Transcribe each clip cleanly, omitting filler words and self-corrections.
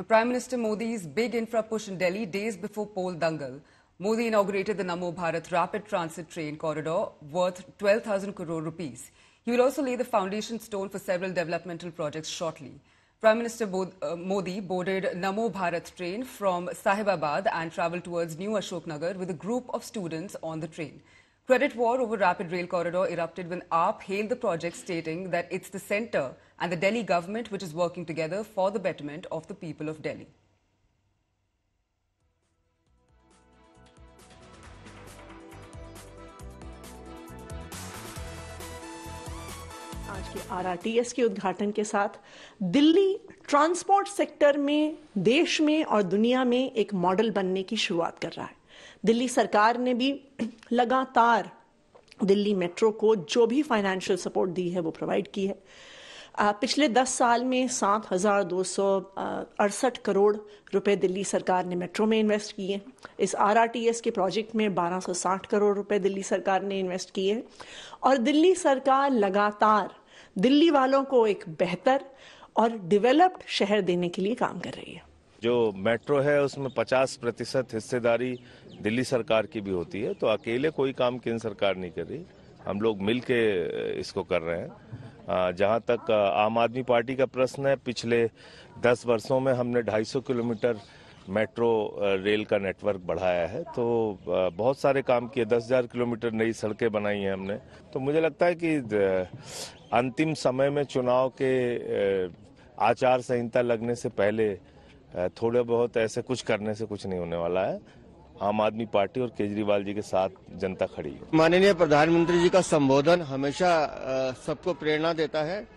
Prime Minister Modi's big infra push in Delhi days before poll dangle. Modi inaugurated the Namo Bharat rapid transit train corridor worth 12,000 crore rupees. He will also lay the foundation stone for several developmental projects shortly. Prime Minister Modi boarded Namo Bharat train from Sahibabad and travelled towards New Ashoknagar with a group of students on the train. Credit war over rapid rail corridor erupted when AAP hailed the project, stating that it's the centre and the Delhi government which is working together for the betterment of the people of Delhi. आज के RRTS के उद्घाटन के साथ Delhi transport sector में देश में और दुनिया में एक मॉडल बनने की शुरुआत कर रहा है। दिल्ली सरकार ने भी लगातार दिल्ली मेट्रो को जो भी फाइनेंशियल सपोर्ट दी है वो प्रोवाइड की है। पिछले 10 साल में 7,268 करोड़ रुपए दिल्ली सरकार ने मेट्रो में इन्वेस्ट किए। इस RRTS के प्रोजेक्ट में 1,260 करोड़ रुपए दिल्ली सरकार ने इन्वेस्ट किए और दिल्ली सरकार लगातार दिल्ली वालों को एक बेहतर और डेवलप्ड शहर देने के लिए काम कर रही है। जो मेट्रो है उसमें 50% हिस्सेदारी दिल्ली सरकार की भी होती है, तो अकेले कोई काम केंद्र सरकार नहीं कर रही, हम लोग मिल के इसको कर रहे हैं। जहां तक आम आदमी पार्टी का प्रश्न है, पिछले 10 वर्षों में हमने 250 किलोमीटर मेट्रो रेल का नेटवर्क बढ़ाया है, तो बहुत सारे काम किए, 10,000 किलोमीटर नई सड़कें बनाई हैं हमने। तो मुझे लगता है कि अंतिम समय में चुनाव के आचार संहिता लगने से पहले थोड़े बहुत ऐसे कुछ करने से कुछ नहीं होने वाला है। आम आदमी पार्टी और केजरीवाल जी के साथ जनता खड़ी है। माननीय प्रधानमंत्री जी का संबोधन हमेशा सबको प्रेरणा देता है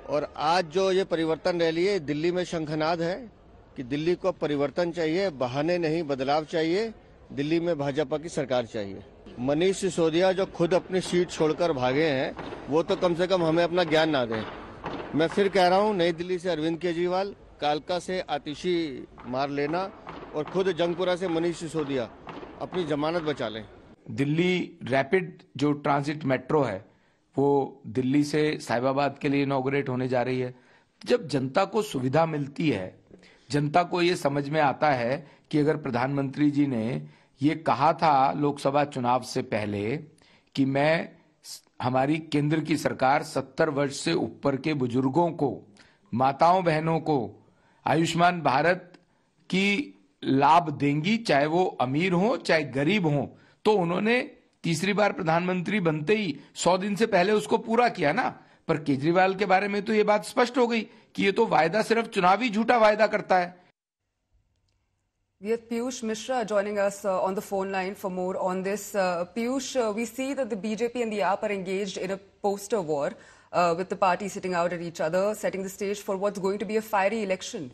और आज जो ये परिवर्तन रैली है दिल्ली में शंखनाद है कि दिल्ली को परिवर्तन चाहिए, बहाने नहीं बदलाव चाहिए, दिल्ली में भाजपा की सरकार चाहिए। मनीष सिसोदिया जो खुद अपनी सीट छोड़कर भागे हैं वो तो कम से कम हमें अपना ज्ञान ना दें। मैं फिर कह रहा हूँ, नई दिल्ली से अरविंद केजरीवाल, कालका से आतिशी मार लेना और खुद जंगपुरा से मनीष सिसोदिया अपनी जमानत बचा लें। दिल्ली रैपिड जो ट्रांजिट मेट्रो है वो दिल्ली से साहिबाबाद के लिए इनॉग्रेट होने जा रही है। जब जनता को सुविधा मिलती है, जनता को ये समझ में आता है कि अगर प्रधानमंत्री जी ने ये कहा था लोकसभा चुनाव से पहले कि मैं हमारी केंद्र की सरकार 70 वर्ष से ऊपर के बुजुर्गों को, माताओं बहनों को आयुष्मान भारत की लाभ देंगी, चाहे वो अमीर हो चाहे गरीब हो, तो उन्होंने तीसरी बार प्रधानमंत्री बनते ही 100 दिन से पहले उसको पूरा किया ना। पर केजरीवाल के बारे में तो ये बात स्पष्ट हो गई कि ये तो वायदा सिर्फ चुनावी झूठा वायदा करता है। We have Piyush Mishra joining us on the phone line for more on this. Piyush, we see that the BJP and the AAP are engaged in a poster war with the parties sitting out at each other, setting the stage for what's going to be a fiery election.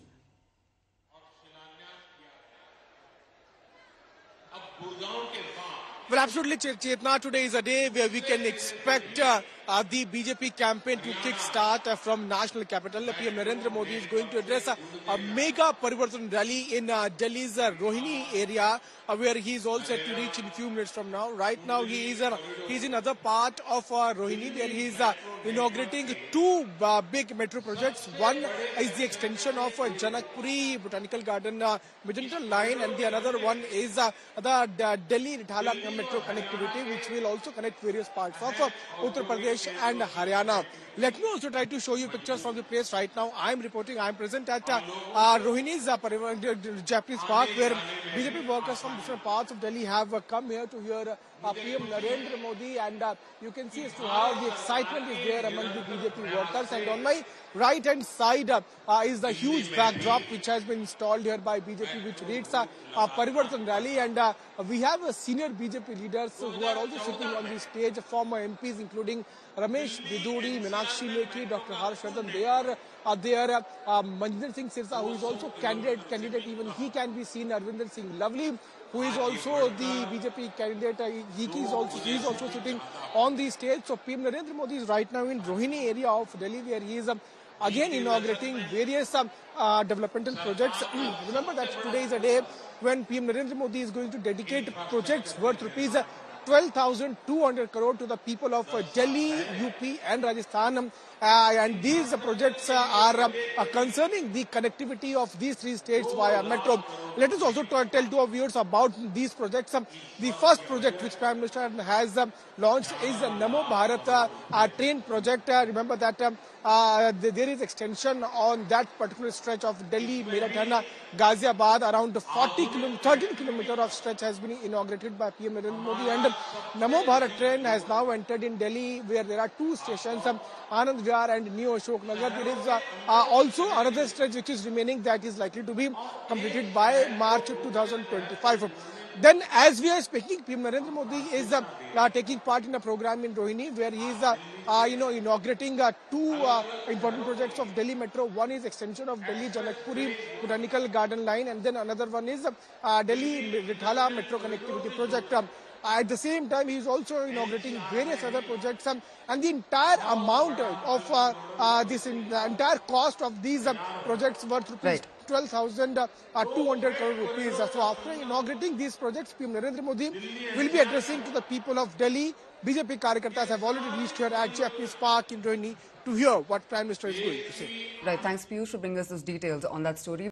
Well, absolutely, Chetna. Today is a day where we can expect the BJP campaign to kick-start from national capital. PM Narendra Modi is going to address a mega Parivartan rally in Delhi's Rohini area, where he is all set to reach in a few minutes from now. Right now, he's in other part of Rohini, where he is inaugurating two big metro projects. One is the extension of Janakpuri Botanical Garden Middenton line, and the another one is the Delhi-Rithala metro connectivity, which will also connect various parts of Uttar Pradesh and Haryana. Let me also try to show you pictures from the place right now. I am present at Rohini's Japanese Park, where BJP workers from different parts of Delhi have come here to hear PM Narendra Modi, and you can see as to how the excitement is there among the BJP workers. And on my right hand side is the huge backdrop which has been installed here by BJP, which reads Parivartan Rally, and we have senior BJP leaders who are also sitting on the stage, former MPs including Ramesh Biduri, Meenakshi Lekhi, Dr. Harshvardhan. They are there. Manjinder Singh Sirsa, who is also candidate, even he can be seen. Arvinder Singh Lovely, who is also the BJP candidate, he is also sitting on the stage. So PM Narendra Modi is right now in Rohini area of Delhi, where he is again inaugurating various developmental projects. Remember that today is a day when PM Narendra Modi is going to dedicate projects worth rupees 12,200 crore to the people of Delhi, UP and Rajasthan. And these projects are concerning the connectivity of these three states via metro. Let us also tell to our viewers about these projects. The first project which Prime Minister has launched is Namo Bharat train project. Remember that there is extension on that particular stretch of Delhi, Meerut and Ghaziabad. Around 13 kilometer of stretch has been inaugurated by PM Narendra Modi, and Namo Bharat train has now entered in Delhi, where there are two stations, Anand Vihar and New Ashok Nagar. There is also another stretch which is remaining, that is likely to be completed by March 2025. Then, as we are speaking, PM Narendra Modi is taking part in a program in Rohini, where he is inaugurating two important projects of Delhi Metro. One is extension of Delhi Janakpuri Botanical Garden line, and then another one is Delhi Rithala Metro Connectivity Project. At the same time, he is also inaugurating various other projects, and the entire amount of the entire cost of these projects worth rupees 12,200 crore rupees. So after inaugurating these projects, PM Narendra Modi will be addressing to the people of Delhi. BJP Karyakartas have already reached here at Japanese Park in Rohini to hear what Prime Minister is going to say. Right, thanks Piyush for bringing us those details on that story.